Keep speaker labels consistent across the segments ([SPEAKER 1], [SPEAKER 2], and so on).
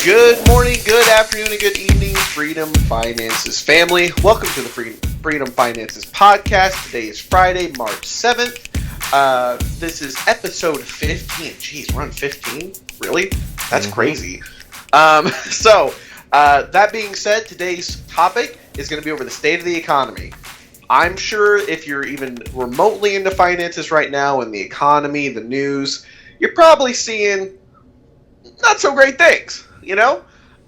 [SPEAKER 1] Good morning, good afternoon, and good evening, Freedom Finances family. Welcome to the Freedom Finances podcast. Today is Friday, March 7th. This is episode 15. Jeez, we're on 15? Really? That's crazy. That being said, today's topic is going to be over the state of the economy. I'm sure if you're even remotely into finances right now and the economy, the news, you're probably seeing not so great things.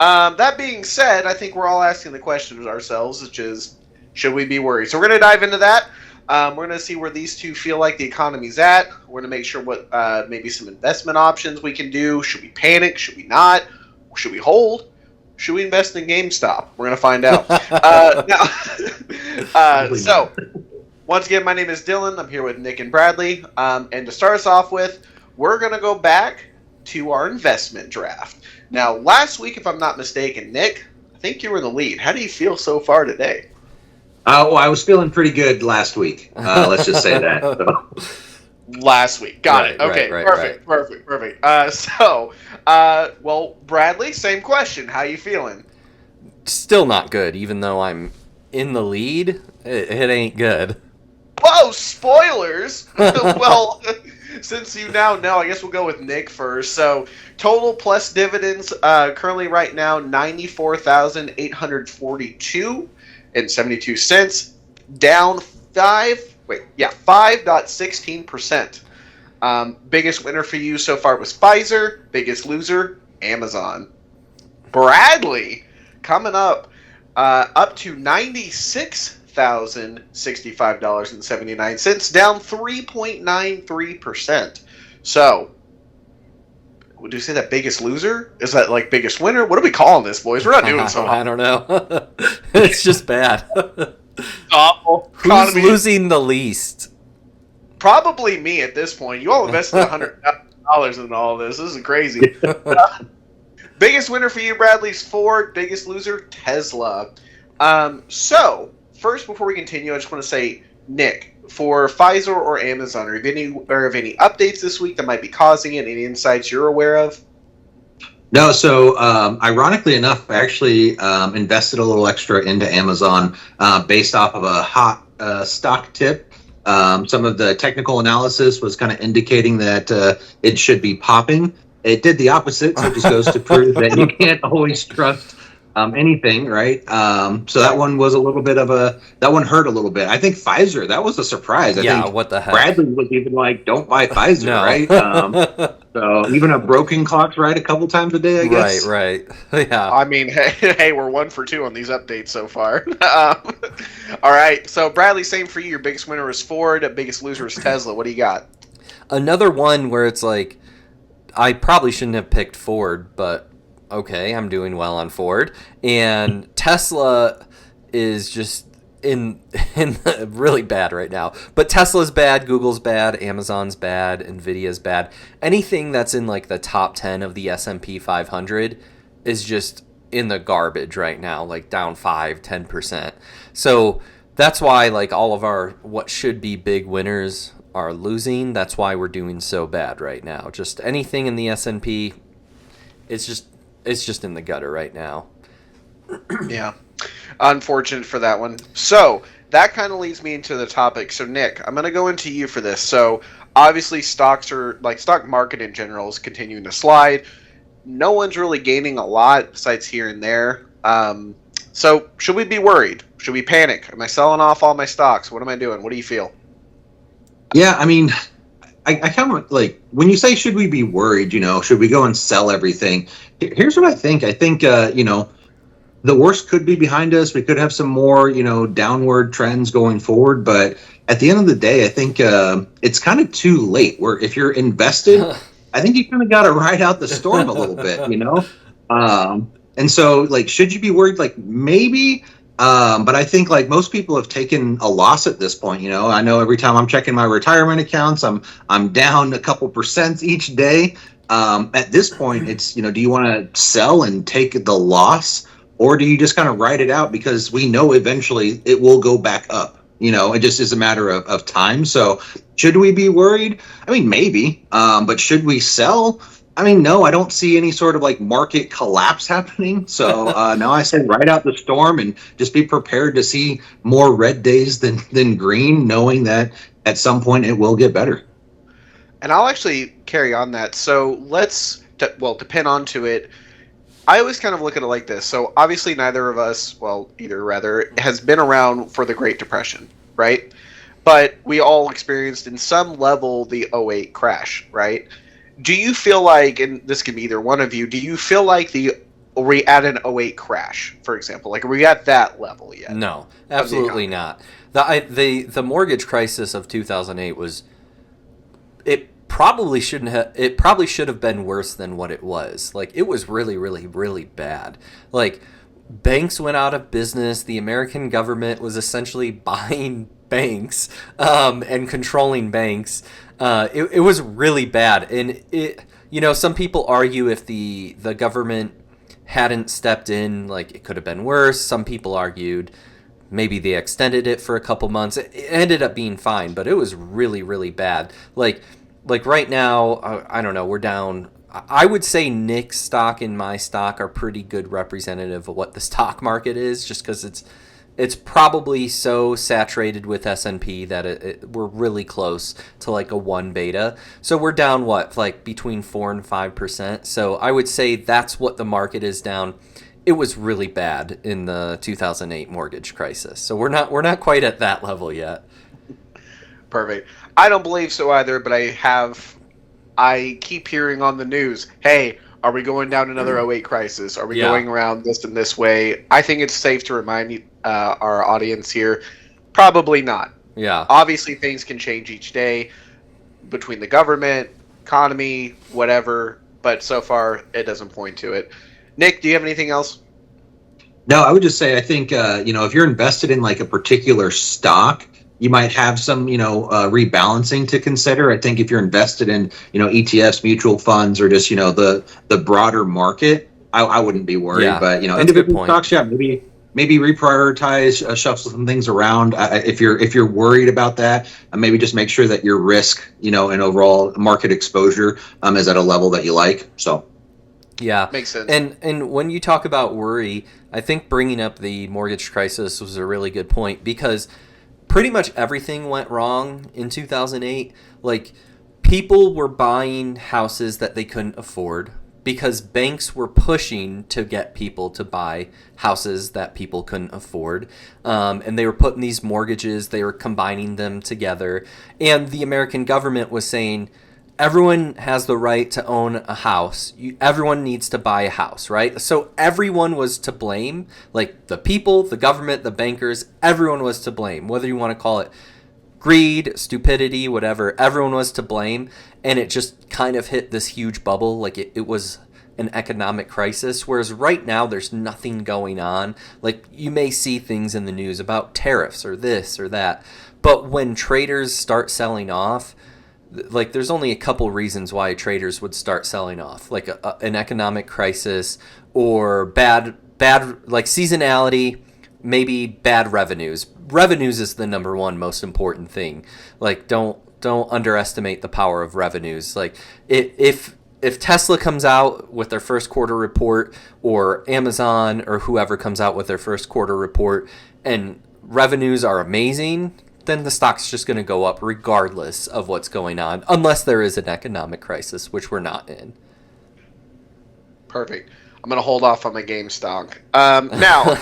[SPEAKER 1] That being said, I think we're all asking the question ourselves, which is, should we be worried? So we're going to dive into that. We're going to see where these two feel like the economy's at. We're going to make sure what maybe some investment options we can do. Should we panic? Should we not? Should we hold? Should we invest in GameStop? We're going to find out. So, once again, my name is Dylan. I'm here with Nick and Bradley. And to start us off with, we're going to go back to our investment draft. Now, last week, if I'm not mistaken, Nick, I think you were in the lead. How do you feel so far today?
[SPEAKER 2] I was feeling pretty good last week. Let's just say that. So.
[SPEAKER 1] Last week. Got it. Okay, perfect. Well, Bradley, same question. How you feeling?
[SPEAKER 3] Still not good, even though I'm in the lead. It ain't good.
[SPEAKER 1] Whoa, spoilers! Well, since you now know, I guess we'll go with Nick first. So, total plus dividends, currently right now, $94,842.72, down 5.16%. Biggest winner for you so far was Pfizer. Biggest loser, Amazon. Bradley, coming up to $96,065.79, down 3.93%. So, would you say that biggest loser? Is that like biggest winner? What are we calling this, boys? We're not doing so hot.
[SPEAKER 3] I don't know. It's just bad.
[SPEAKER 1] Awful.
[SPEAKER 3] Who's losing the least?
[SPEAKER 1] Probably me at this point. You all invested $100,000 in all this. This is crazy. Biggest winner for you, Bradley, is Ford. Biggest loser, Tesla. So, first, before we continue, I just want to say, Nick, for Pfizer or Amazon, are you aware of any updates this week that might be causing it? Any insights you're aware of?
[SPEAKER 2] No, so ironically enough, I actually invested a little extra into Amazon based off of a hot stock tip. Some of the technical analysis was kind of indicating that it should be popping. It did the opposite, so it just goes to prove that you can't always trust anything, right? So that one was a little bit of that one hurt a little bit. I think Pfizer, that was a surprise. I think
[SPEAKER 3] what the heck?
[SPEAKER 2] Bradley was even like, don't buy Pfizer,
[SPEAKER 3] No.
[SPEAKER 2] right? So even a broken clock's right a couple times a day, I guess.
[SPEAKER 3] Right. Yeah.
[SPEAKER 1] I mean, hey, we're 1 for 2 on these updates so far. All right, so Bradley, same for you. Your biggest winner is Ford. Biggest loser is Tesla. What do you got?
[SPEAKER 3] Another one where it's like, I probably shouldn't have picked Ford, but okay, I'm doing well on Ford. And Tesla is just in really bad right now. But Tesla's bad, Google's bad, Amazon's bad, Nvidia's bad. Anything that's in like the top 10 of the S&P 500 is just in the garbage right now, like down 5-10%. So that's why like all of our what should be big winners are losing. That's why we're doing so bad right now. Just anything in the S&P, it's just in the gutter right now.
[SPEAKER 1] Yeah. Unfortunate for that one. So, that kind of leads me into the topic. So, Nick, I'm going to go into you for this. So, obviously, stocks are, like, stock market in general is continuing to slide. No one's really gaining a lot besides here and there. So, should we be worried? Should we panic? Am I selling off all my stocks? What am I doing? What do you feel?
[SPEAKER 2] Yeah, I mean, I kind of like when you say should we be worried, should we go and sell everything? Here's what I think. I think, the worst could be behind us. We could have some more, downward trends going forward. But at the end of the day, I think it's kind of too late. Where if you're invested, I think you kind of got to ride out the storm a little bit, And so, like, should you be worried? Like, maybe. But I think like most people have taken a loss at this point. I know every time I'm checking my retirement accounts, I'm down a couple percent each day. At this point, it's, do you want to sell and take the loss, or do you just kind of ride it out because we know eventually it will go back up? It just is a matter of time. So should we be worried? I mean, maybe. But should we sell? I mean, no, I don't see any sort of like market collapse happening. So now I say ride out the storm and just be prepared to see more red days than green, knowing that at some point it will get better.
[SPEAKER 1] And I'll actually carry on that. So to pin onto it, I always kind of look at it like this. So obviously neither of us, well, either rather, has been around for the Great Depression, right? But we all experienced in some level the '08 crash, right? Do you feel like, and this can be either one of you, do you feel like are we at an '08 crash, for example? Like, are we at that level yet?
[SPEAKER 3] No, absolutely not. The mortgage crisis of 2008 was, it probably should have been worse than what it was. Like, it was really, really, really bad. Like, banks went out of business. The American government was essentially buying banks and controlling banks. It was really bad. And some people argue if the government hadn't stepped in, like, it could have been worse. Some people argued maybe they extended it for a couple months. It ended up being fine, but it was really, really bad. Like right now, I don't know, we're down. I would say Nick's stock and my stock are pretty good representative of what the stock market is, just because it's probably so saturated with S&P that we're really close to like a 1 beta. So we're down like between 4 and 5%. So I would say that's what the market is down. It was really bad in the 2008 mortgage crisis. So we're not quite at that level yet.
[SPEAKER 1] Perfect. I don't believe so either, but I keep hearing on the news, hey, are we going down another '08 crisis? Are we going around this and this way? I think it's safe to remind our audience here, probably not.
[SPEAKER 3] Yeah.
[SPEAKER 1] Obviously, things can change each day between the government, economy, whatever, but so far it doesn't point to it. Nick, do you have anything else?
[SPEAKER 2] No, I would just say I think if you're invested in like a particular stock, you might have some, rebalancing to consider. I think if you're invested in, ETFs, mutual funds, or just, the broader market, I wouldn't be worried.
[SPEAKER 3] Yeah,
[SPEAKER 2] but, individual stocks, maybe reprioritize, shuffle some things around. If you're worried about that, maybe just make sure that your risk, and overall market exposure is at a level that you like. So.
[SPEAKER 3] Yeah,
[SPEAKER 1] makes sense.
[SPEAKER 3] And when you talk about worry, I think bringing up the mortgage crisis was a really good point, because pretty much everything went wrong in 2008. Like, people were buying houses that they couldn't afford because banks were pushing to get people to buy houses that people couldn't afford. And they were putting these mortgages, they were combining them together. And the American government was saying, everyone has the right to own a house. Everyone needs to buy a house, right? So everyone was to blame. Like, the people, the government, the bankers, everyone was to blame. Whether you want to call it greed, stupidity, whatever, everyone was to blame. And it just kind of hit this huge bubble. Like, it was an economic crisis. Whereas right now, there's nothing going on. Like, you may see things in the news about tariffs or this or that. But when traders start selling off, like, there's only a couple reasons why traders would start selling off, like an economic crisis or bad like seasonality, maybe bad revenues. Revenues is the number one most important thing. Like, don't underestimate the power of revenues. Like, if Tesla comes out with their first quarter report, or Amazon or whoever comes out with their first quarter report, and revenues are amazing, then the stock's just going to go up regardless of what's going on, unless there is an economic crisis, which we're not in.
[SPEAKER 1] Perfect. I'm going to hold off on my game stock. Now,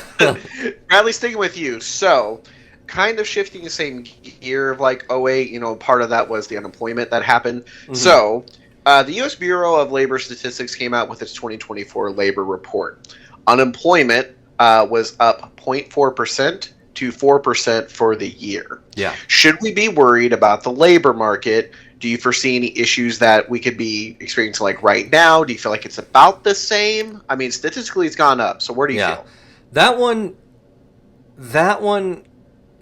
[SPEAKER 1] Bradley, sticking with you. So, kind of shifting the same gear of like '08, part of that was the unemployment that happened. Mm-hmm. So, the U.S. Bureau of Labor Statistics came out with its 2024 labor report. Unemployment was up 0.4%. to 4% for the year.
[SPEAKER 3] Yeah.
[SPEAKER 1] Should we be worried about the labor market? Do you foresee any issues that we could be experiencing like right now? Do you feel like it's about the same? I mean, statistically it's gone up. So where do you feel?
[SPEAKER 3] That one,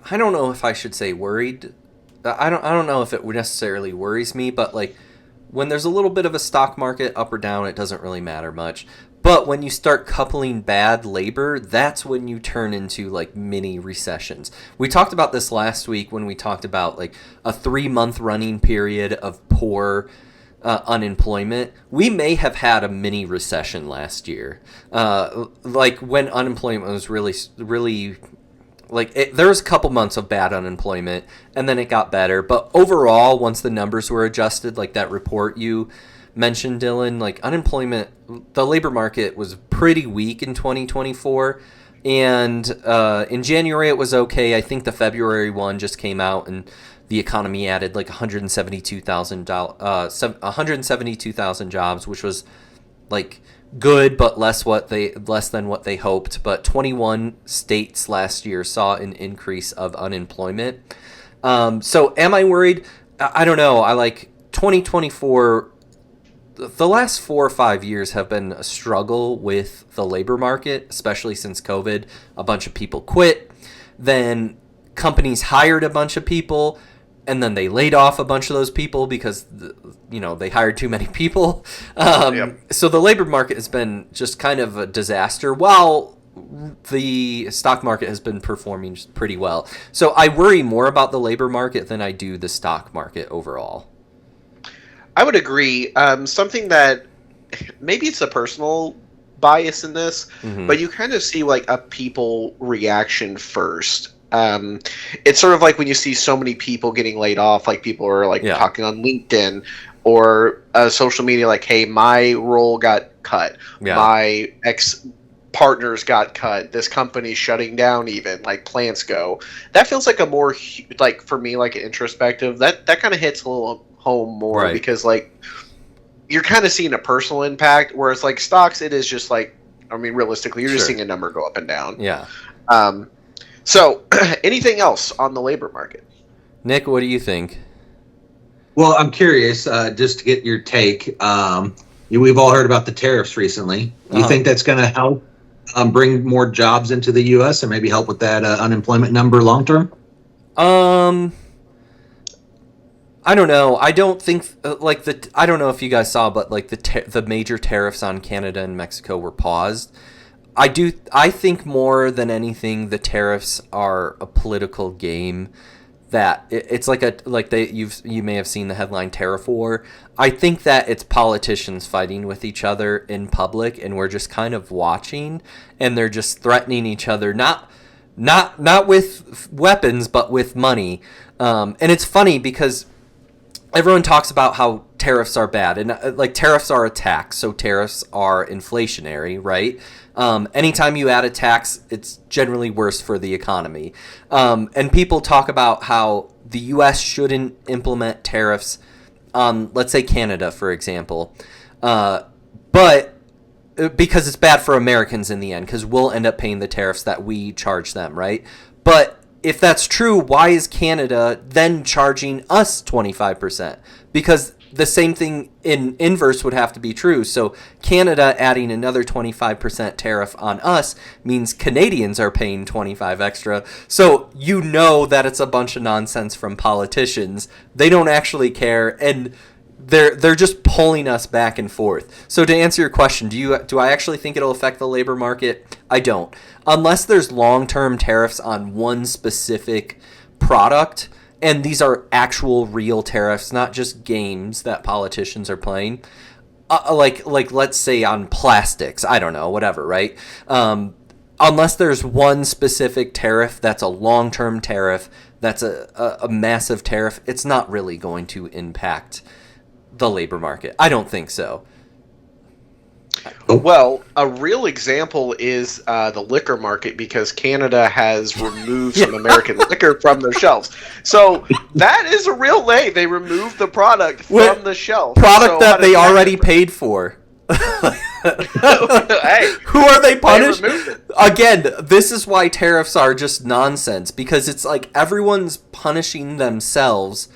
[SPEAKER 3] I don't know if I should say worried. I don't know if it necessarily worries me, but like, when there's a little bit of a stock market up or down, it doesn't really matter much. But when you start coupling bad labor, that's when you turn into like mini recessions. We talked about this last week when we talked about like a 3-month running period of poor unemployment, we may have had a mini recession last year. Like when unemployment was really there was a couple months of bad unemployment, and then it got better. But overall, once the numbers were adjusted, like that report you mentioned, Dylan, like unemployment, the labor market was pretty weak in 2024. And in January, it was okay. I think the February one just came out, and the economy added like 172,000 jobs, which was like good, but less than what they hoped. But 21 states last year saw an increase of unemployment. So am I worried? I don't know. I like 2024. The last 4 or 5 years have been a struggle with the labor market, especially since COVID. A bunch of people quit. Then companies hired a bunch of people, and then they laid off a bunch of those people because, they hired too many people. So the labor market has been just kind of a disaster, while the stock market has been performing pretty well. So I worry more about the labor market than I do the stock market overall.
[SPEAKER 1] I would agree. Something that maybe it's a personal bias in this, but you kind of see like a people reaction first. It's sort of like when you see so many people getting laid off, like people are like talking on LinkedIn or social media, like, hey, my role got cut. Yeah. My ex-partners got cut. This company's shutting down even, like plants go. That feels like a more, like for me, like introspective. That kind of hits a little home more, right? Because like you're kind of seeing a personal impact, whereas like stocks, it is just like, I mean, realistically, you're just seeing a number go up and down.
[SPEAKER 3] Yeah.
[SPEAKER 1] So anything else on the labor market?
[SPEAKER 3] Nick, what do you think?
[SPEAKER 2] Well, I'm curious, just to get your take. We've all heard about the tariffs recently. You think that's going to help bring more jobs into the U.S. and maybe help with that unemployment number long term?
[SPEAKER 3] I don't know. I don't think I don't know if you guys saw, but like the major tariffs on Canada and Mexico were paused. I think more than anything, the tariffs are a political game. That it's you may have seen the headline "Tariff War." I think that it's politicians fighting with each other in public, and we're just kind of watching, and they're just threatening each other, not with weapons, but with money. And it's funny because everyone talks about how tariffs are bad, and like tariffs are a tax, so tariffs are inflationary, right? Anytime you add a tax, it's generally worse for the economy. And people talk about how the U.S. shouldn't implement tariffs on, let's say, Canada, for example, but because it's bad for Americans in the end, because we'll end up paying the tariffs that we charge them, right? But if that's true, why is Canada then charging us 25%? Because the same thing in inverse would have to be true. So Canada adding another 25% tariff on us means Canadians are paying 25 extra. So you know that it's a bunch of nonsense from politicians. They don't actually care, and they're just pulling us back and forth. So to answer your question, do I actually think it'll affect the labor market? I don't. Unless there's long-term tariffs on one specific product, and these are actual real tariffs, not just games that politicians are playing. Like let's say on plastics, I don't know, whatever, right? Unless there's one specific tariff that's a long-term tariff, that's a massive tariff, it's not really going to impact the labor market. I don't think so.
[SPEAKER 1] Well, a real example is the liquor market, because Canada has removed some American liquor from their shelves. So that is a real way. They removed the product from the shelf.
[SPEAKER 3] Product that they already paid for.
[SPEAKER 1] Hey,
[SPEAKER 3] who are they punished? Again, this is why tariffs are just nonsense, because it's like everyone's punishing themselves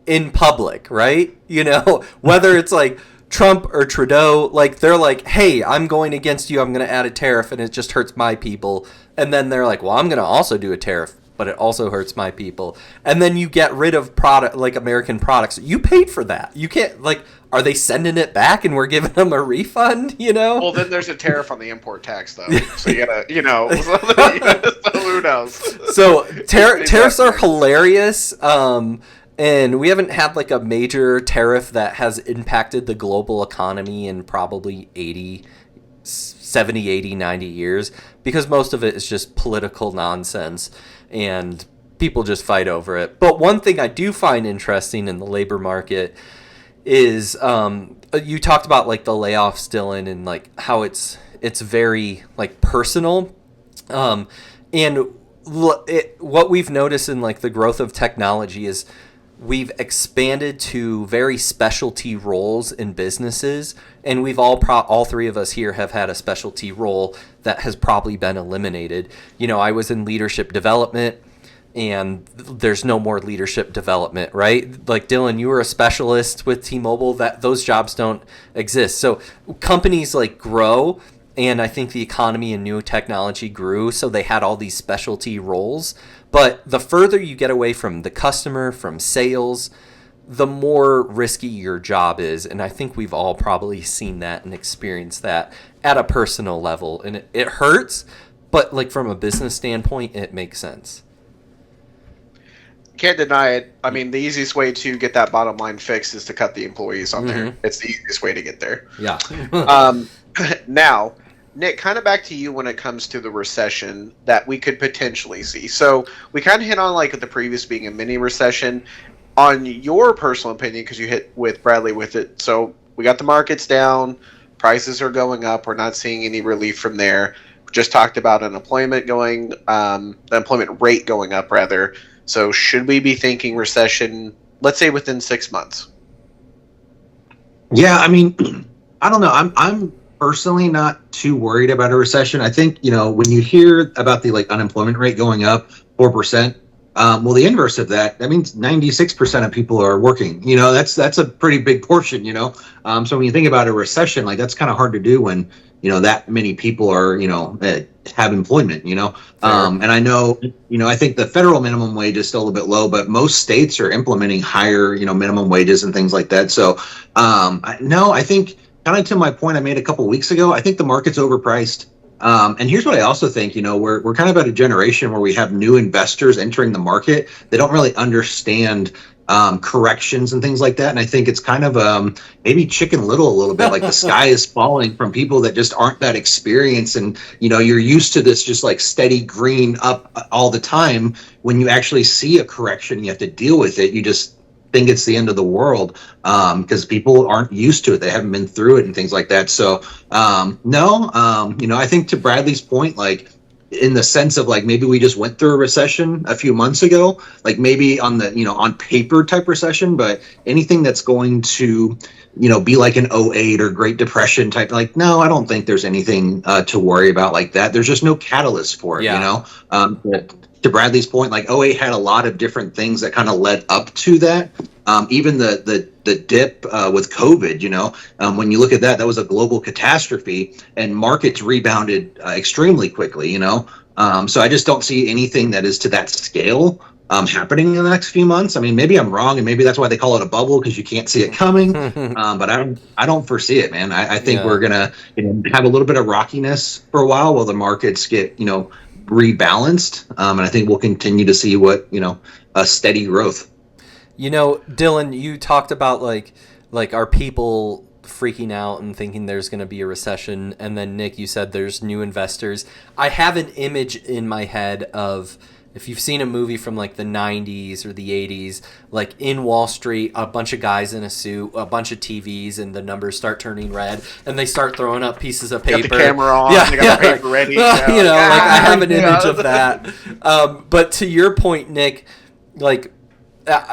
[SPEAKER 3] in public, right? You know, whether it's like Trump or Trudeau, like they're like, hey, I'm going against you, I'm going to add a tariff and it just hurts my people. And then they're like, well, I'm going to also do a tariff, but it also hurts my people. And then you get rid of product, like American products. You paid for that. You can't, like, are they sending it back and we're giving them a refund, you know?
[SPEAKER 1] Well, then there's a tariff on the import tax, though. So you gotta, you know, so who knows?
[SPEAKER 3] So tariffs are hilarious. and we haven't had like a major tariff that has impacted the global economy in probably 80, 70, 80, 90 years, because most of it is just political nonsense and people just fight over it. But one thing I do find interesting in the labor market is you talked about like the layoffs, Dylan, and like how it's very like personal, and what we've noticed in like the growth of technology is we've expanded to very specialty roles in businesses, and we've all three of us here have had a specialty role that has probably been eliminated. You know, I was in leadership development, and there's no more leadership development, right? Like Dylan, you were a specialist with T-Mobile, that those jobs don't exist. So companies like grow, and I think the economy and new technology grew, so they had all these specialty roles. But the further you get away from the customer, from sales, the more risky your job is. And I think we've all probably seen that and experienced that at a personal level. And it hurts, but like from a business standpoint, it makes sense.
[SPEAKER 1] Can't deny it. I mean, the easiest way to get that bottom line fixed is to cut the employees on there. It's the easiest way to get there.
[SPEAKER 3] Yeah.
[SPEAKER 1] Now, Nick, kind of back to you when it comes to the recession that we could potentially see. So we kind of hit on like the previous being a mini recession. On your personal opinion, because you hit with Bradley with it, so we got the markets down, prices are going up, we're not seeing any relief from there. We just talked about unemployment the employment rate going up rather. So should we be thinking recession, let's say within 6 months?
[SPEAKER 2] Yeah, I mean, I don't know. I'm personally not too worried about a recession. I think, you know, when you hear about the like unemployment rate going up 4%, well, the inverse of that means 96% of people are working. You know, that's a pretty big portion, you know. So when you think about a recession, like that's kind of hard to do when, you know, that many people are, you know, have employment, you know. And I know, you know, I think the federal minimum wage is still a bit low, but most states are implementing higher, you know, minimum wages and things like that. So, I think kind of to my point I made a couple weeks ago, I think the market's overpriced. And here's what I also think, you know, we're kind of at a generation where we have new investors entering the market. They don't really understand corrections and things like that. And I think it's kind of maybe Chicken Little a little bit, like the sky is falling from people that just aren't that experienced. And, you know, you're used to this just like steady green up all the time. When you actually see a correction, you have to deal with it. You just think it's the end of the world because people aren't used to it. They haven't been through it and things like that. So, you know, I think to Bradley's point, like, in the sense of like maybe we just went through a recession a few months ago, like maybe on the, you know, on paper type recession, but anything that's going to, you know, be like an '08 or Great Depression type, like, no, I don't think there's anything to worry about like that. There's just no catalyst for it, you know. To Bradley's point, like '08 had a lot of different things that kind of led up to that. Even the dip with COVID, you know, when you look at that, that was a global catastrophe and markets rebounded extremely quickly, you know. So I just don't see anything that is to that scale happening in the next few months. I mean, maybe I'm wrong, and maybe that's why they call it a bubble, because you can't see it coming. But I don't foresee it, man. I think we're gonna, you know, have a little bit of rockiness for a while the markets get, you know, rebalanced, and I think we'll continue to see what, you know, a steady growth.
[SPEAKER 3] You know, Dylan, you talked about like are people freaking out and thinking there's going to be a recession, and then Nick, you said there's new investors. I have an image in my head of, if you've seen a movie from like the 90s or the 80s, like in Wall Street, a bunch of guys in a suit, a bunch of TVs, and the numbers start turning red, and they start throwing up pieces of paper.
[SPEAKER 1] Got the camera on, they got the paper ready.
[SPEAKER 3] You know, like I have an image of that. But to your point, Nick, like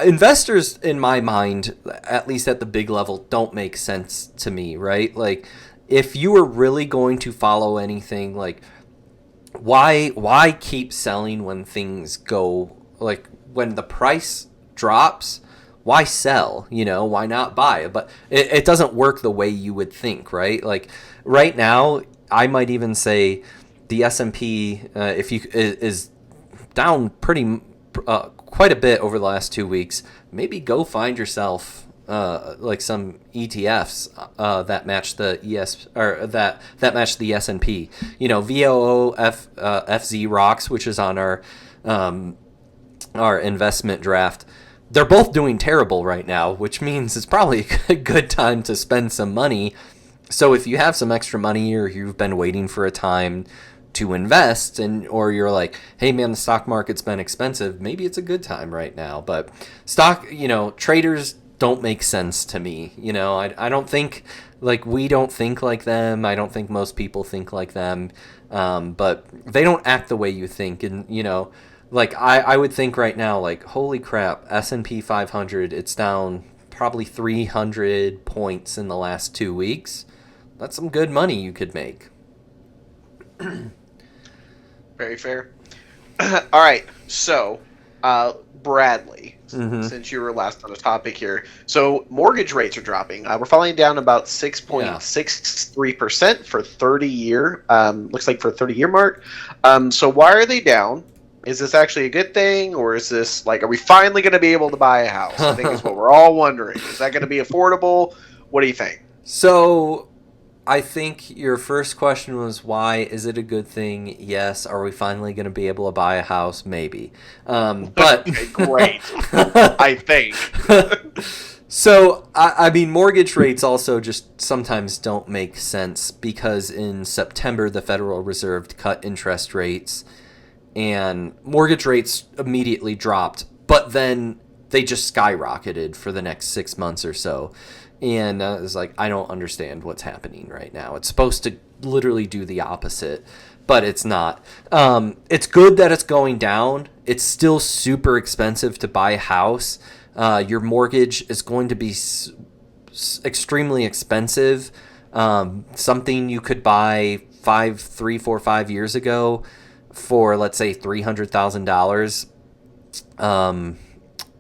[SPEAKER 3] investors in my mind, at least at the big level, don't make sense to me, right? Like if you were really going to follow anything, like why keep selling when things go, like when the price drops, why sell? You know, why not buy? But it doesn't work the way you would think, right? Like right now, I might even say the S&P is down pretty quite a bit over the last 2 weeks. Maybe go find yourself like some ETFs that match the that match the S&P. You know, FZ Rocks, which is on our investment draft. they're both doing terrible right now, which means it's probably a good time to spend some money. So if you have some extra money or you've been waiting for a time to invest, and or you're like, hey man, the stock market's been expensive, maybe it's a good time right now. But traders don't make sense to me. I don't think, like, we don't think like them. I don't think most people think like them. But they don't act the way you think. And, like I would think right now, like, holy crap, S&P 500, it's down probably 300 points in the last 2 weeks. That's some good money you could make.
[SPEAKER 1] Very fair. All right, so Bradley, since you were last on the topic here, so mortgage rates are dropping. We're falling down about 6.63% for 30-year. Looks like for 30-year mark. So why are they down? Is this actually a good thing, or is this like, are we finally going to be able to buy a house? I think is what we're all wondering. Is that going to be affordable? What do you think?
[SPEAKER 3] So I think your first question was, why is it a good thing? Yes. Are we finally going to be able to buy a house? Maybe. But
[SPEAKER 1] okay, great. I think.
[SPEAKER 3] So, I mean, mortgage rates also just sometimes don't make sense, because in September, the Federal Reserve cut interest rates and mortgage rates immediately dropped, but then they just skyrocketed for the next 6 months or so. And it's like, I don't understand what's happening right now. It's supposed to literally do the opposite, but it's not. It's good that it's going down. It's still super expensive to buy a house. Your mortgage is going to be extremely expensive. Something you could buy 3, 4, 5 years ago for, let's say, $300,000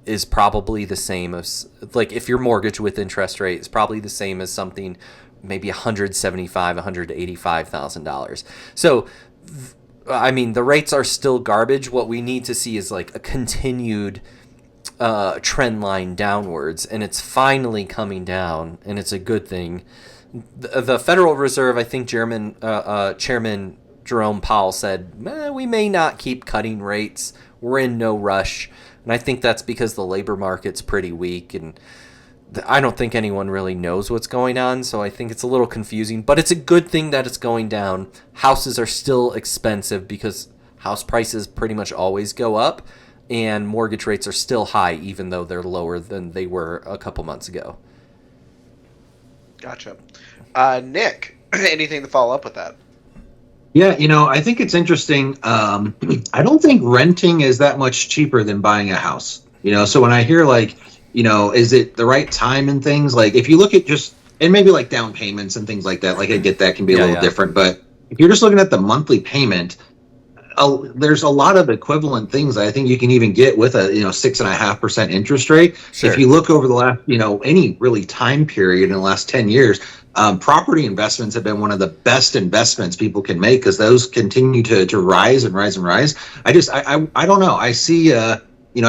[SPEAKER 3] is probably the same as, like, if your mortgage with interest rate is probably the same as something maybe $175,000, $185,000. So, I mean, the rates are still garbage. What we need to see is like a continued trend line downwards, and it's finally coming down, and it's a good thing. The Federal Reserve, I think Chairman Jerome Powell said, we may not keep cutting rates. We're in no rush. And I think that's because the labor market's pretty weak, and I don't think anyone really knows what's going on, so I think it's a little confusing. But it's a good thing that it's going down. Houses are still expensive because house prices pretty much always go up, and mortgage rates are still high, even though they're lower than they were a couple months ago.
[SPEAKER 1] Gotcha. Nick, anything to follow up with that?
[SPEAKER 2] Yeah, I think it's interesting. I don't think renting is that much cheaper than buying a house. So when I hear, like, is it the right time and things, like, if you look at just, and maybe like down payments and things like that, like, I get that can be a little different, but if you're just looking at the monthly payment, there's a lot of equivalent things I think you can even get with a 6.5% interest rate.
[SPEAKER 3] Sure.
[SPEAKER 2] If you look over the last any really time period in the last 10 years, property investments have been one of the best investments people can make, because those continue to rise and rise and rise. I don't know. I see I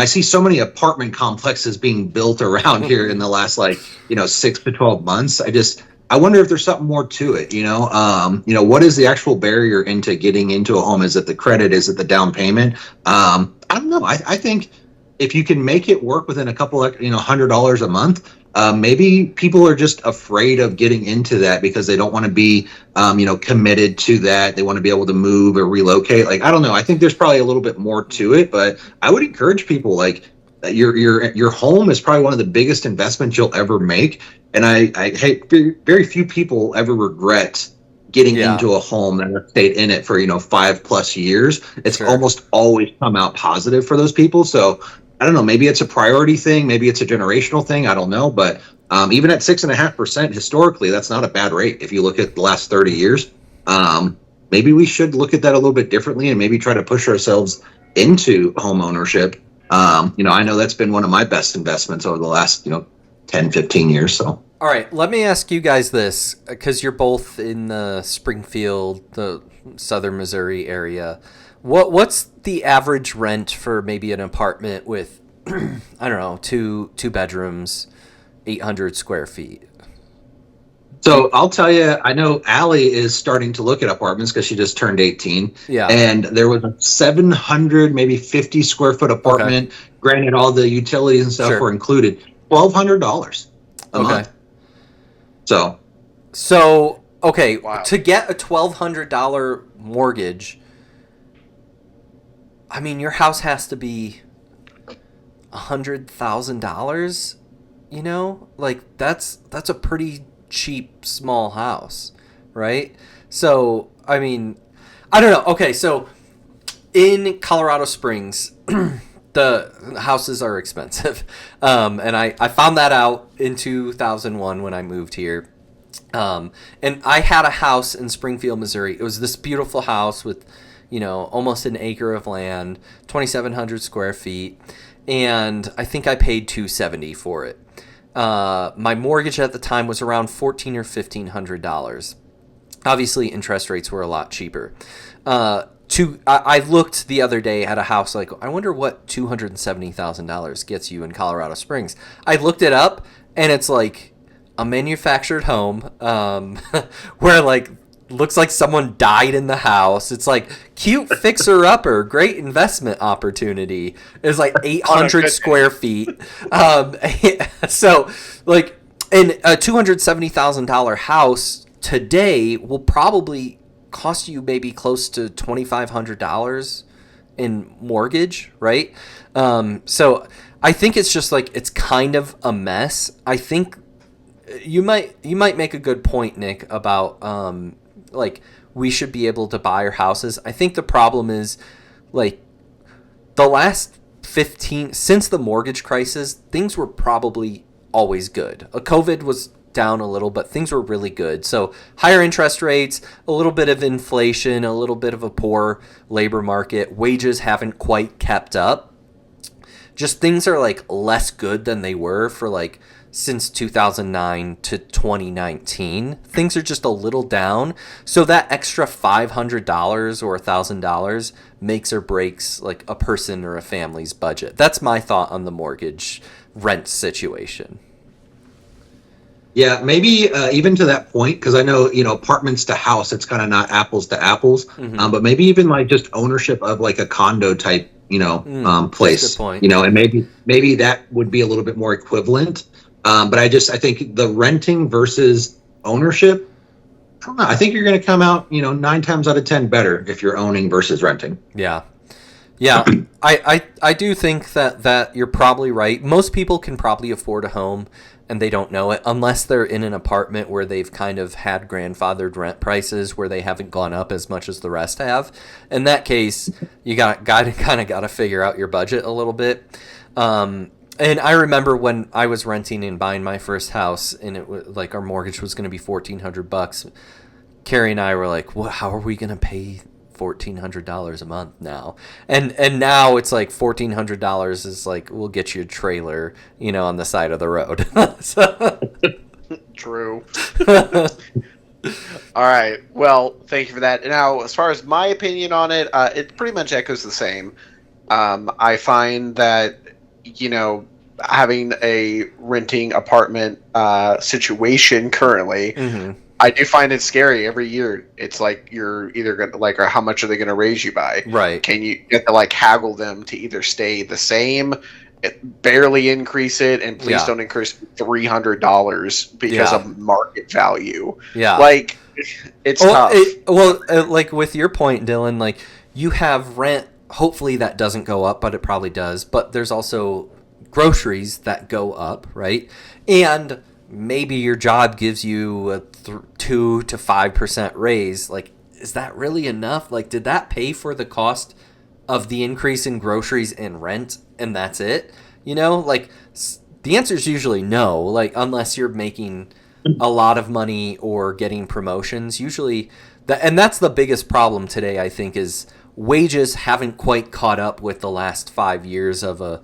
[SPEAKER 2] see so many apartment complexes being built around here in the last 6 to 12 months. I wonder if there's something more to it. What is the actual barrier into getting into a home? Is it the credit? Is it the down payment? I don't know. I think if you can make it work within a couple of $100 a month, maybe people are just afraid of getting into that because they don't want to be committed to that. They want to be able to move or relocate. Like, I don't know. I think there's probably a little bit more to it, but I would encourage people, like, your home is probably one of the biggest investments you'll ever make. And I hate, very few people ever regret getting into a home that have stayed in it for 5+ years. It's almost always come out positive for those people. So I don't know, maybe it's a priority thing, maybe it's a generational thing, I don't know. But even at 6.5% historically, that's not a bad rate if you look at the last 30 years. Maybe we should look at that a little bit differently and maybe try to push ourselves into home ownership. I know that's been one of my best investments over the last 10, 15 years. So,
[SPEAKER 3] all right, let me ask you guys this, because you're both in the Springfield, the southern Missouri area. What's the average rent for maybe an apartment with, I don't know, two bedrooms, 800 square feet?
[SPEAKER 2] So I'll tell you, I know Allie is starting to look at apartments because she just turned 18.
[SPEAKER 3] Yeah.
[SPEAKER 2] And there was a 700, maybe 50 square foot apartment. Granted, all the utilities and stuff were included. $1,200 a month.
[SPEAKER 3] So okay,
[SPEAKER 1] Wow.
[SPEAKER 3] to get a $1,200 mortgage, I mean, your house has to be $100,000. You know, like that's a pretty cheap small house, right? So I mean, I don't know. Okay, so in Colorado Springs, the houses are expensive, and I found that out in 2001 when I moved here. And I had a house in Springfield, Missouri. It was this beautiful house with, you know, almost an acre of land, 2,700 square feet, and I think I paid $270 for it. My mortgage at the time was around $1,400 or $1,500. Obviously, interest rates were a lot cheaper. I looked the other day at a house, like, I wonder what $270,000 gets you in Colorado Springs. I looked it up, and it's like a manufactured home, where like looks like someone died in the house. It's like cute fixer-upper, great investment opportunity. It's like 800 square feet. So like, in a $270,000 house today will probably cost you maybe close to $2,500 in mortgage, right? So I think it's just like, it's kind of a mess. I think you might make a good point, Nick, about like we should be able to buy our houses. I think the problem is, like, the last 15 since the mortgage crisis, things were probably always good. COVID was down a little, but things were really good. So higher interest rates, a little bit of inflation, a little bit of a poor labor market, wages haven't quite kept up. Just things are like less good than they were for like since 2009 to 2019. Things are just a little down. So that extra $500 or $1,000 makes or breaks like a person or a family's budget. That's my thought on the mortgage rent situation.
[SPEAKER 2] Yeah, maybe even to that point, because I know, you know, apartments to house, it's kind of not apples to apples.
[SPEAKER 3] Mm-hmm.
[SPEAKER 2] But maybe even like just ownership of like a condo type, you know, place.
[SPEAKER 3] That's a good point.
[SPEAKER 2] You know, and maybe that would be a little bit more equivalent. But I think the renting versus ownership, I don't know. I think you're going to come out, you know, 9 times out of 10 better if you're owning versus renting.
[SPEAKER 3] Yeah. I do think that you're probably right. Most people can probably afford a home and they don't know it unless they're in an apartment where they've kind of had grandfathered rent prices where they haven't gone up as much as the rest have. In that case, you got to figure out your budget a little bit. And I remember when I was renting and buying my first house, and it was like our mortgage was going to be $1,400. Carrie and I were like, "What? How are we going to pay $1,400 a month now?" And now it's like $1,400 is like, we'll get you a trailer, you know, on the side of the road.
[SPEAKER 1] True. All right. Well, thank you for that. Now, as far as my opinion on it, it pretty much echoes the same. I find that, you know, having a renting apartment situation currently,
[SPEAKER 3] Mm-hmm.
[SPEAKER 1] I do find it scary every year. It's like you're either going to, like, or how much are they going to raise you by?
[SPEAKER 3] Right.
[SPEAKER 1] Can you get to, like, haggle them to either stay the same, barely increase it, and please don't increase $300 because of market value?
[SPEAKER 3] Yeah.
[SPEAKER 1] Like, it's tough.
[SPEAKER 3] Like with your point, Dylan, like you have rent. Hopefully that doesn't go up, but it probably does. But there's also groceries that go up, right? And maybe your job gives you a 2 to 5% raise. Like, is that really enough? Like, did that pay for the cost of the increase in groceries and rent, and that's it? You know, like, the answer is usually no. Like, unless you're making a lot of money or getting promotions, usually and that's the biggest problem today, I think, is wages haven't quite caught up with the last 5 years of a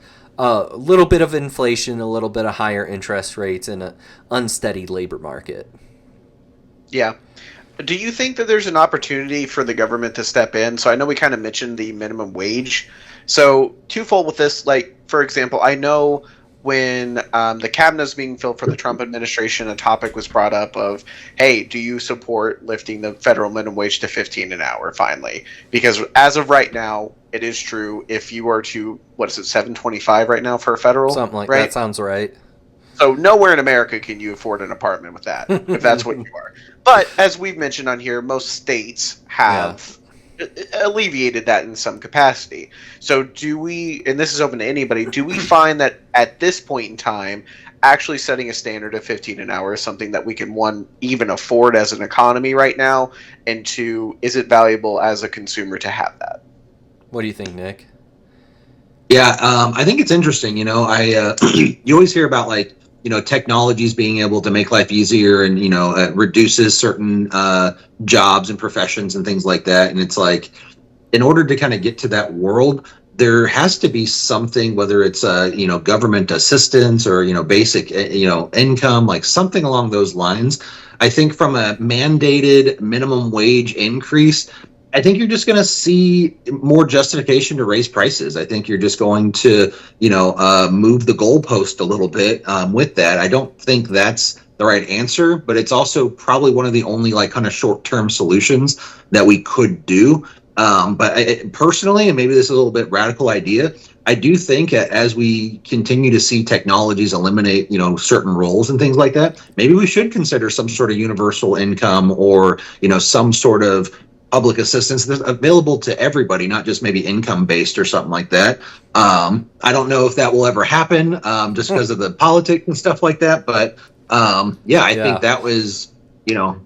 [SPEAKER 3] little bit of inflation, a little bit of higher interest rates, and an unsteady labor market.
[SPEAKER 1] Yeah. Do you think that there's an opportunity for the government to step in? So I know we kind of mentioned the minimum wage. So twofold with this, like, for example, I know when the cabinet was being filled for the Trump administration, a topic was brought up of, hey, do you support lifting the federal minimum wage to 15 an hour finally? Because as of right now, it is true. If you were to, what is it, 725 right now for a federal?
[SPEAKER 3] Something like
[SPEAKER 1] right?
[SPEAKER 3] that sounds right.
[SPEAKER 1] So nowhere in America can you afford an apartment with that, if that's what you are. But as we've mentioned on here, most states have alleviated that in some capacity. So do we, and this is open to anybody, do we find that at this point in time, actually setting a standard of 15 an hour is something that we can, one, even afford as an economy right now, and two, is it valuable as a consumer to have that?
[SPEAKER 3] What do you think, Nick?
[SPEAKER 2] Yeah, I think it's interesting. You always hear about like, technologies being able to make life easier and, reduces certain jobs and professions and things like that. And it's like, in order to kind of get to that world, there has to be something, whether it's, government assistance or, basic, income, like something along those lines. I think from a mandated minimum wage increase, I think you're just going to see more justification to raise prices. I think you're just going to, move the goalpost a little bit with that. I don't think that's the right answer, but it's also probably one of the only like kind of short-term solutions that we could do. But personally, and maybe this is a little bit radical idea, I do think as we continue to see technologies eliminate, certain roles and things like that, maybe we should consider some sort of universal income or, some sort of public assistance that's available to everybody, not just maybe income based or something like that. I don't know if that will ever happen just because of the politics and stuff like that. But I think that was,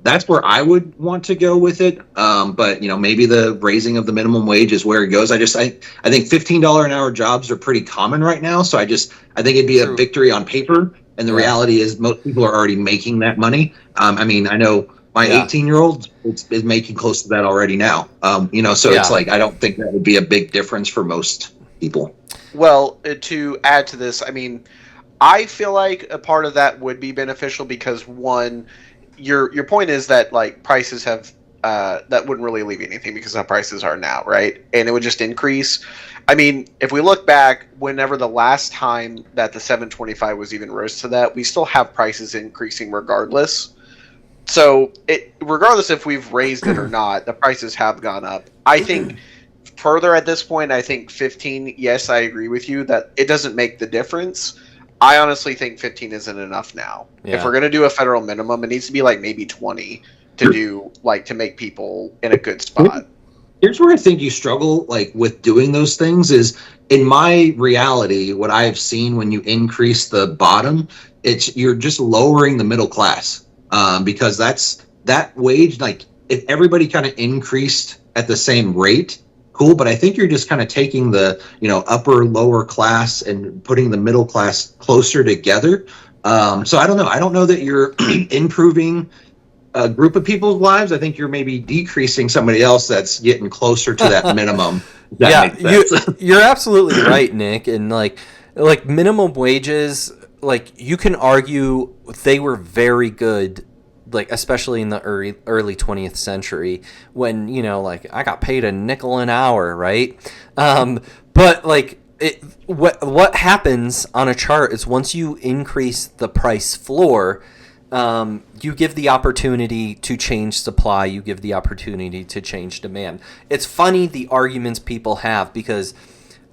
[SPEAKER 2] that's where I would want to go with it. But, maybe the raising of the minimum wage is where it goes. I think $15 an hour jobs are pretty common right now. So I think it'd be a victory on paper. And the reality is most people are already making that money. I know my 18-year-old is making close to that already now. It's like, I don't think that would be a big difference for most people.
[SPEAKER 1] Well, to add to this, I feel like a part of that would be beneficial because, one, your point is that like prices have that wouldn't really alleviate anything because how prices are now, right? And it would just increase. If we look back, whenever the last time that the 725 was even rose to that, we still have prices increasing regardless. So, regardless if we've raised it or not, the prices have gone up. I think further at this point, I think 15, yes, I agree with you that it doesn't make the difference. I honestly think 15 isn't enough now. Yeah. If we're going to do a federal minimum, it needs to be like maybe 20 to do, like, to make people in a good spot.
[SPEAKER 2] Here's where I think you struggle, like, with doing those things is, in my reality, what I've seen when you increase the bottom, you're just lowering the middle class. Because that wage, like if everybody kind of increased at the same rate, cool. But I think you're just kind of taking the, upper, lower class and putting the middle class closer together. So I don't know. I don't know that you're improving a group of people's lives. I think you're maybe decreasing somebody else that's getting closer to that minimum.
[SPEAKER 3] You're absolutely right, Nick. And like minimum wages, like you can argue they were very good, like especially in the early 20th century when, like I got paid a nickel an hour, right? But like what happens on a chart is once you increase the price floor, you give the opportunity to change supply, you give the opportunity to change demand. It's funny the arguments people have because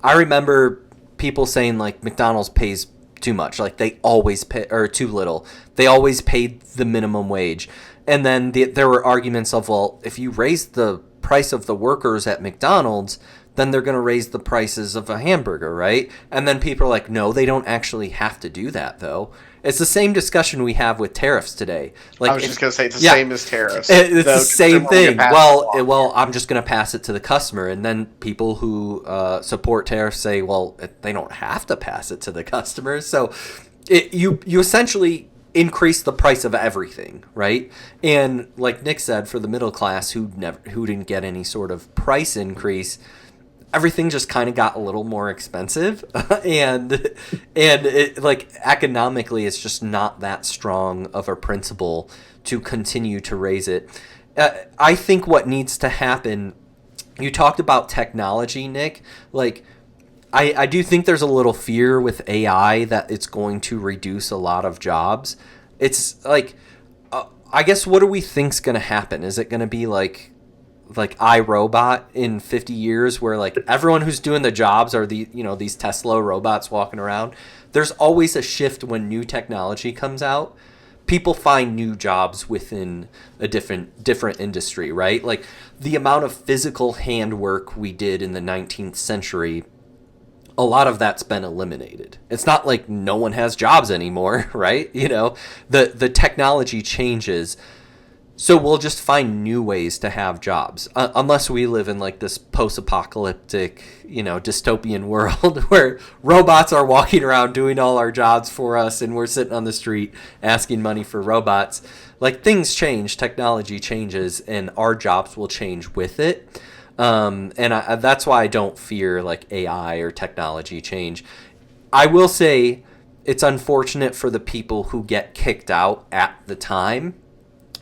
[SPEAKER 3] I remember people saying like McDonald's pays too much, like they always pay, or too little. They always paid the minimum wage. And then there were arguments of, well, if you raise the price of the workers at McDonald's, then they're going to raise the prices of a hamburger, right? And then people are like, no, they don't actually have to do that, though. It's the same discussion we have with tariffs today. Like,
[SPEAKER 1] I was just going to say it's the same as tariffs.
[SPEAKER 3] It's the same thing. Well, I'm just going to pass it to the customer. And then people who support tariffs say, well, they don't have to pass it to the customer. So you essentially increase the price of everything, right? And like Nick said, for the middle class who didn't get any sort of price increase, everything just kind of got a little more expensive, and it, like economically, it's just not that strong of a principle to continue to raise it. I think what needs to happen. You talked about technology, Nick. Like, I do think there's a little fear with AI that it's going to reduce a lot of jobs. It's like, I guess, what do we think's going to happen? Is it going to be like iRobot in 50 years where like everyone who's doing the jobs are these Tesla robots walking around? There's always a shift when new technology comes out. People find new jobs within a different industry, right? Like the amount of physical handwork we did in the 19th century, a lot of that's been eliminated. It's not like no one has jobs anymore, right? The technology changes. So we'll just find new ways to have jobs, unless we live in like this post-apocalyptic, dystopian world where robots are walking around doing all our jobs for us and we're sitting on the street asking money for robots. Like things change, technology changes, and our jobs will change with it. That's why I don't fear like AI or technology change. I will say it's unfortunate for the people who get kicked out at the time.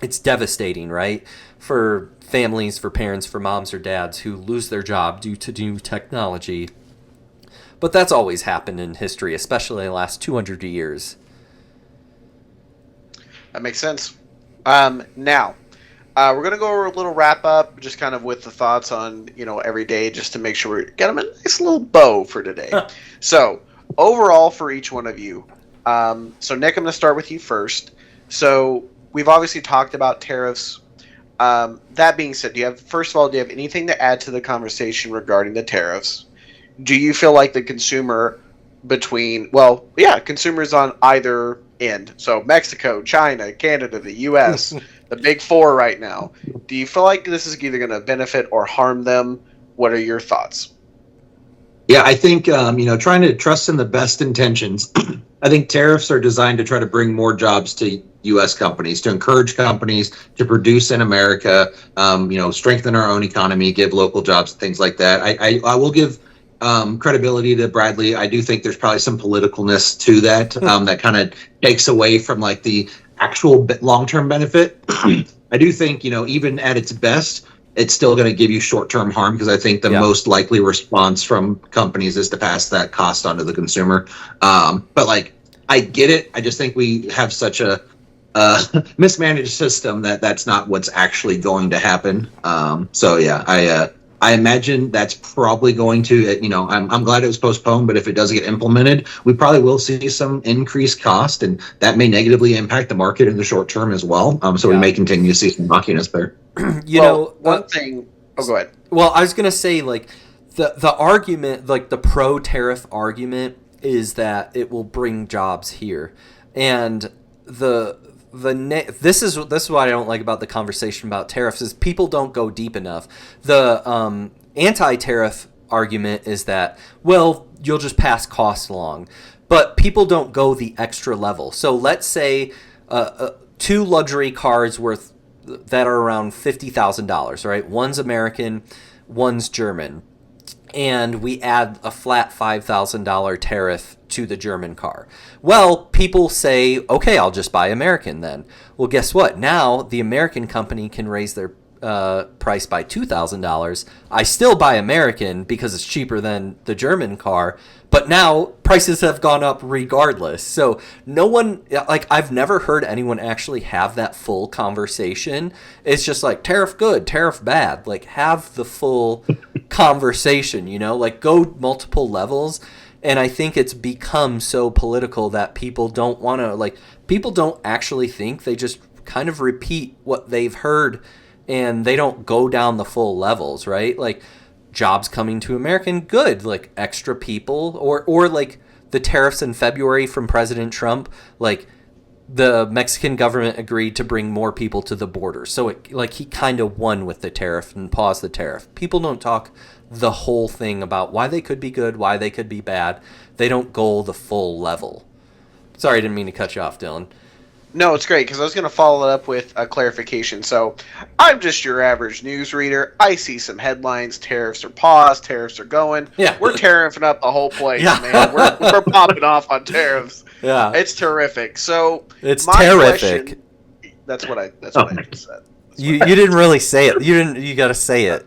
[SPEAKER 3] It's devastating, right? For families, for parents, for moms or dads who lose their job due to new technology. But that's always happened in history, especially in the last 200 years.
[SPEAKER 1] That makes sense. Now, we're going to go over a little wrap up, just kind of with the thoughts on, every day, just to make sure we get them a nice little bow for today. So, overall for each one of you. So, Nick, I'm going to start with you first. So, we've obviously talked about tariffs. That being said, do you have anything to add to the conversation regarding the tariffs? Do you feel like the consumer consumers on either end, so Mexico, China, Canada, the U.S., the big four right now, do you feel like this is either going to benefit or harm them? What are your thoughts?
[SPEAKER 2] Yeah, I think, trying to trust in the best intentions. I think tariffs are designed to try to bring more jobs to U.S. companies, to encourage companies to produce in America, strengthen our own economy, give local jobs, things like that. I will give credibility to Bradley. I do think there's probably some politicalness to that that kind of takes away from like the actual long-term benefit. I do think, even at its best, it's still going to give you short-term harm, because I think the most likely response from companies is to pass that cost onto the consumer. But like, I get it. I just think we have such a mismanaged system that's not what's actually going to happen. I imagine that's probably going to, I'm glad it was postponed, but if it does get implemented, we probably will see some increased cost, and that may negatively impact the market in the short term as well. We may continue to see some rockiness there.
[SPEAKER 1] One thing. Oh, go ahead.
[SPEAKER 3] Well, I was going to say, like, the argument, like the pro-tariff argument, is that it will bring jobs here. And this is what I don't like about the conversation about tariffs, is people don't go deep enough. The anti-tariff argument is that, well, you'll just pass costs along, but people don't go the extra level. So let's say two luxury cars that are around $50,000, right? One's American, one's German, and we add a flat $5,000 tariff to the German car. Well, people say, okay, I'll just buy American then. Well, guess what? Now the American company can raise their price by $2,000. I still buy American because it's cheaper than the German car, but now prices have gone up regardless. So no one, like, I've never heard anyone actually have that full conversation. It's just like, tariff good, tariff bad. Like, have the full conversation, like, go multiple levels. And I think it's become so political that people don't want to, like, people don't actually think. They just kind of repeat what they've heard, and they don't go down the full levels, right? Like, jobs coming to American, good. Like, extra people, or like the tariffs in February from President Trump, like, the Mexican government agreed to bring more people to the border. So he kind of won with the tariff and paused the tariff. People don't talk the whole thing about why they could be good, why they could be bad. They don't go the full level. Sorry, I didn't mean to cut you off, Dylan.
[SPEAKER 1] No, it's great, because I was going to follow it up with a clarification. So, I'm just your average news reader. I see some headlines, tariffs are paused, tariffs are going.
[SPEAKER 3] Yeah.
[SPEAKER 1] We're tariffing up the whole place,
[SPEAKER 3] Yeah.
[SPEAKER 1] man. We're popping off on tariffs.
[SPEAKER 3] Yeah.
[SPEAKER 1] It's terrific. So,
[SPEAKER 3] It's
[SPEAKER 1] my
[SPEAKER 3] terrific.
[SPEAKER 1] question- That's what I just said.
[SPEAKER 3] You didn't really say it. You got to say it.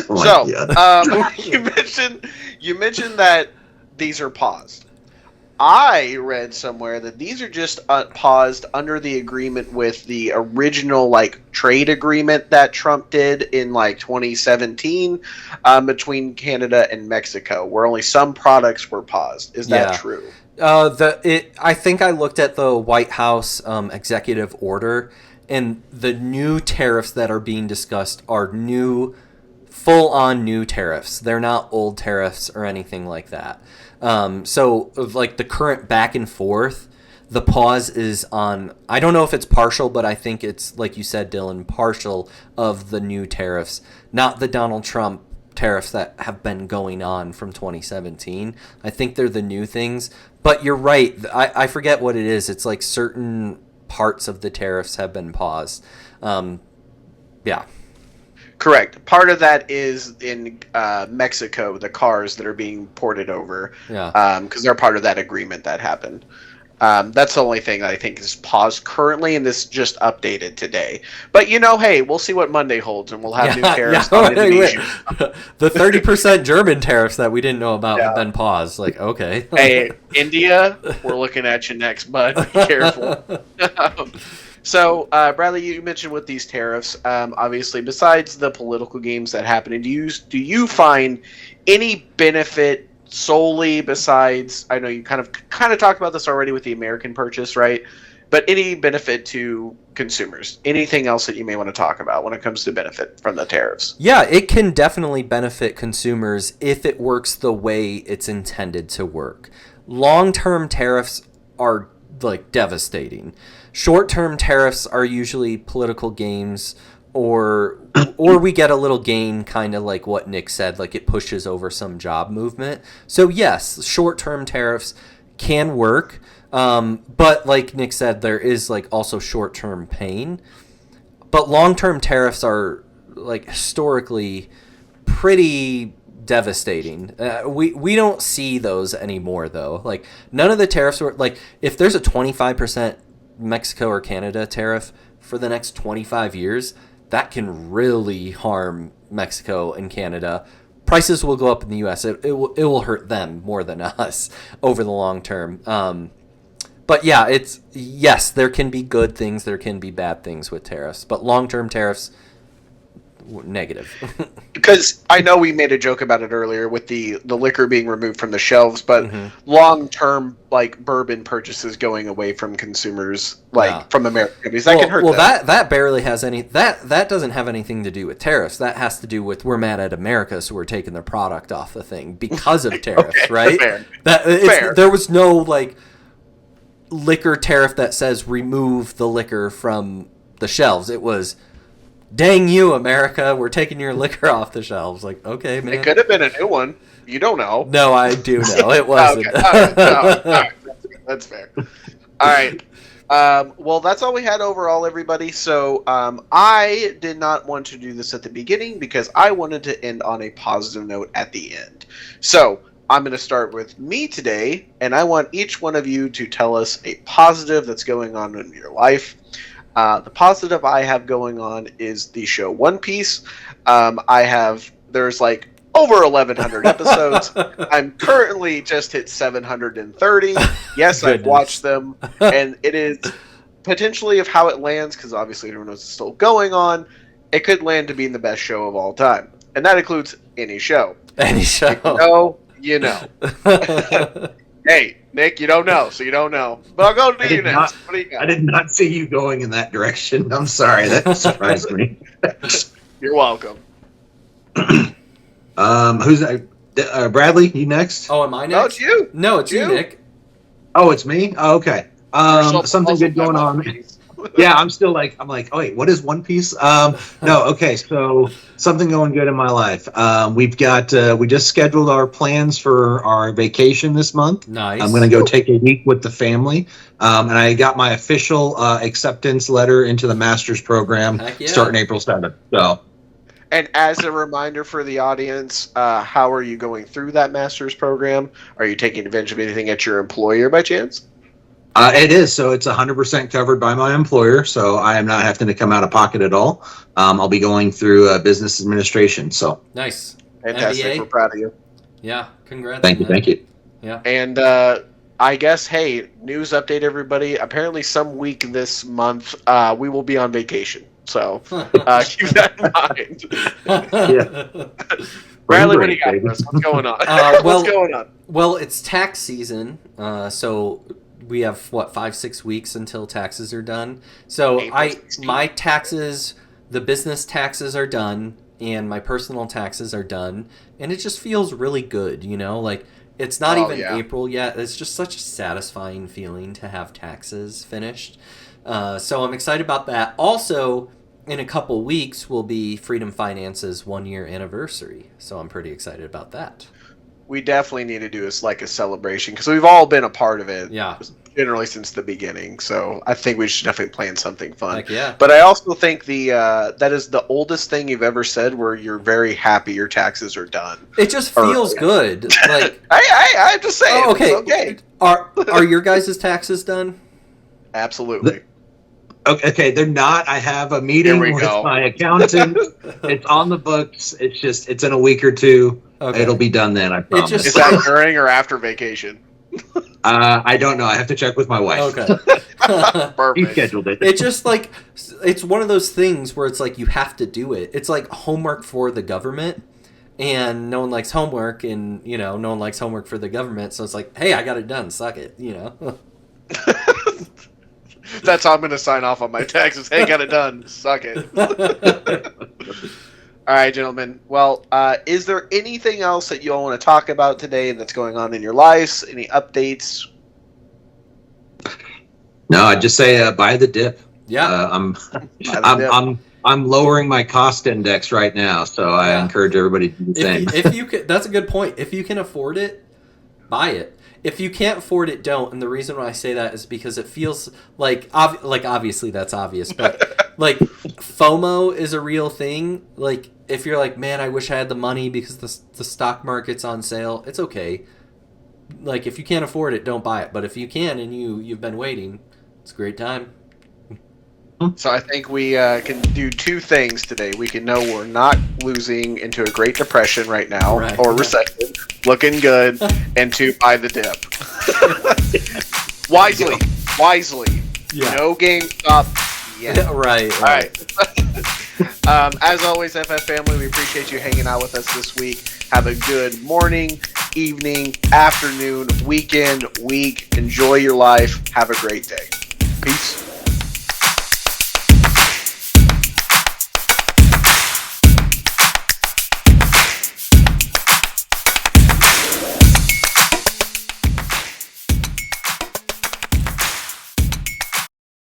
[SPEAKER 1] So,
[SPEAKER 2] God.
[SPEAKER 1] you mentioned that these are paused. I read somewhere that these are just paused under the agreement with the original like trade agreement that Trump did in like 2017 between Canada and Mexico, where only some products were paused. Is that true?
[SPEAKER 3] I think I looked at the White House executive order, and the new tariffs that are being discussed are new, full-on new tariffs. They're not old tariffs or anything like that. So, like the current back and forth, the pause is on. I don't know if it's partial, but I think it's like you said, Dylan, partial of the new tariffs, not the Donald Trump tariffs that have been going on from 2017. I think they're the new things. But you're right. I forget what it is. It's like certain parts of the tariffs have been paused. Yeah.
[SPEAKER 1] Correct. Part of that is in Mexico, the cars that are being ported over.
[SPEAKER 3] Yeah.
[SPEAKER 1] Because they're part of that agreement that happened. That's the only thing that I think is paused currently, and this just updated today. But hey, we'll see what Monday holds, and we'll have new tariffs on Indonesia.
[SPEAKER 3] The 30% German tariffs that we didn't know about have been paused. Like, okay.
[SPEAKER 1] Hey, India, we're looking at you next, bud. Be careful. So, Bradley, you mentioned with these tariffs, obviously, besides the political games that happen, do you find any benefit solely besides? I know you kind of talked about this already with the American purchase, right? But any benefit to consumers? Anything else that you may want to talk about when it comes to benefit from the tariffs?
[SPEAKER 3] Yeah, it can definitely benefit consumers if it works the way it's intended to work. Long-term tariffs are like devastating. Short-term tariffs are usually political games, or we get a little gain, kind of like what Nick said, like it pushes over some job movement. So yes, short-term tariffs can work, but like Nick said, there is like also short-term pain. But long-term tariffs are like historically pretty devastating. We don't see those anymore though. Like none of the tariffs were like, if there's a 25% Mexico or Canada tariff for the next 25 years, that can really harm Mexico and Canada. Prices will go up in the U.S. It will hurt them more than us over the long term. But yeah, yes, there can be good things, there can be bad things with tariffs, but long-term tariffs, negative.
[SPEAKER 1] Because I know we made a joke about it earlier with the liquor being removed from the shelves, but long-term like bourbon purchases going away from consumers, from American companies, that can hurt them.
[SPEAKER 3] That barely has any that doesn't have anything to do with tariffs. That has to do with we're mad at America, so we're taking their product off the thing because of tariffs,
[SPEAKER 1] okay,
[SPEAKER 3] right?
[SPEAKER 1] Fair.
[SPEAKER 3] There was no like liquor tariff that says remove the liquor from the shelves. It was, dang you, America, we're taking your liquor off the shelves. Like, okay, man.
[SPEAKER 1] It could have been a new one. You don't know.
[SPEAKER 3] No, I do know. It wasn't.
[SPEAKER 1] Okay. All right. That's fair. All right. Well, that's all we had overall, everybody. So I did not want to do this at the beginning because I wanted to end on a positive note at the end. So I'm going to start with me today, and I want each one of you to tell us a positive that's going on in your life. The positive I have going on is the show One Piece. There's like over 1,100 episodes. I'm currently just hit 730. Yes, I've watched them, and it is potentially of how it lands, because obviously everyone knows it's still going on. It could land to being the best show of all time, and that includes any show.
[SPEAKER 3] Any
[SPEAKER 1] show. You know. Hey, Nick, you don't know, so you don't know. But I'll go to you next. What do you got?
[SPEAKER 2] I did not see you going in that direction. I'm sorry. That surprised me.
[SPEAKER 1] You're welcome.
[SPEAKER 2] Who's that? Bradley, you next?
[SPEAKER 3] Oh, am I next?
[SPEAKER 1] No, it's you.
[SPEAKER 3] No, it's you, Nick.
[SPEAKER 2] Oh, it's me? Oh, okay. Something good going on. Yeah, I'm like, oh wait, what is One Piece? No, okay, so something going good in my life. We just scheduled our plans for our vacation this month.
[SPEAKER 3] Nice.
[SPEAKER 2] I'm going to go take a week with the family, and I got my official acceptance letter into the master's program starting April 7th. So.
[SPEAKER 1] And as a reminder for the audience, how are you going through that master's program? Are you taking advantage of anything at your employer by chance?
[SPEAKER 2] It is. So it's 100% covered by my employer. So I am not having to come out of pocket at all. I'll be going through business administration. So
[SPEAKER 3] Nice.
[SPEAKER 1] Fantastic.
[SPEAKER 3] MBA?
[SPEAKER 1] We're proud of you.
[SPEAKER 3] Yeah, congrats.
[SPEAKER 2] thank you.
[SPEAKER 3] man.
[SPEAKER 2] Thank you.
[SPEAKER 3] Yeah.
[SPEAKER 1] And I guess, hey, news update, everybody. Apparently, some week this month, we will be on vacation. So keep that in mind. Bradley, what do you got for us? What's going on?
[SPEAKER 3] well-
[SPEAKER 1] What's going on?
[SPEAKER 3] Well, it's tax season, so we have 5-6 weeks until taxes are done. So
[SPEAKER 1] April 16th.
[SPEAKER 3] my taxes, the business taxes are done, and my personal taxes are done, and it just feels really good, like it's not
[SPEAKER 1] Oh,
[SPEAKER 3] even
[SPEAKER 1] yeah.
[SPEAKER 3] April yet. It's just such a satisfying feeling to have taxes finished. So I'm excited about that. Also, in a couple weeks will be Freedom Finance's 1-year anniversary, so I'm pretty excited about that.
[SPEAKER 1] We definitely need to do this like a celebration because we've all been a part of it
[SPEAKER 3] Yeah,
[SPEAKER 1] generally since the beginning. So I think we should definitely plan something fun.
[SPEAKER 3] like yeah.
[SPEAKER 1] But I also think that is the oldest thing you've ever said where you're very happy your taxes are done.
[SPEAKER 3] It just
[SPEAKER 1] Or-
[SPEAKER 3] feels good. Like,
[SPEAKER 1] I'm just saying.
[SPEAKER 3] oh, okay,
[SPEAKER 1] It's okay.
[SPEAKER 3] Are your guys' taxes done?
[SPEAKER 1] Absolutely.
[SPEAKER 2] Okay, they're not. I have a meeting
[SPEAKER 1] Here we
[SPEAKER 2] with
[SPEAKER 1] go.
[SPEAKER 2] my accountant. It's on the books. It's in a week or two.
[SPEAKER 3] Okay.
[SPEAKER 2] It'll be done then. I promise.
[SPEAKER 3] just-
[SPEAKER 1] Is that during or after vacation?
[SPEAKER 2] I don't know. I have to check with my wife.
[SPEAKER 3] Okay.
[SPEAKER 2] He
[SPEAKER 1] Perfect.
[SPEAKER 2] scheduled it.
[SPEAKER 3] It's just like it's one of those things where it's like you have to do it. It's like homework for the government, and no one likes homework, and no one likes homework for the government. So it's like, hey, I got it done. Suck it.
[SPEAKER 1] That's how I'm going to sign off on my taxes. Hey, got it done. Suck it. All right, gentlemen. Well, is there anything else that you all want to talk about today that's going on in your lives? Any updates?
[SPEAKER 2] No, I'd just say buy the dip.
[SPEAKER 3] Yeah.
[SPEAKER 2] I'm lowering my cost index right now, so I
[SPEAKER 3] Yeah.
[SPEAKER 2] encourage everybody to do the same.
[SPEAKER 3] If you can, that's a good point. If you can afford it, buy it. If you can't afford it, don't. And the reason why I say that is because it feels like obviously that's obvious, but like FOMO is a real thing. Like if you're like, man, I wish I had the money because the stock market's on sale. It's okay. Like if you can't afford it, don't buy it. But if you can and you've been waiting, it's a great time.
[SPEAKER 1] So I think we can do two things today. We can know we're not losing into a Great Depression right now
[SPEAKER 3] Right.
[SPEAKER 1] or recession, looking good, and to buy the dip. Wisely.
[SPEAKER 3] Yeah.
[SPEAKER 1] No GameStop yet.
[SPEAKER 3] Right.
[SPEAKER 1] All right. As always, FF family, we appreciate you hanging out with us this week. Have a good morning, evening, afternoon, weekend, week. Enjoy your life. Have a great day. Peace.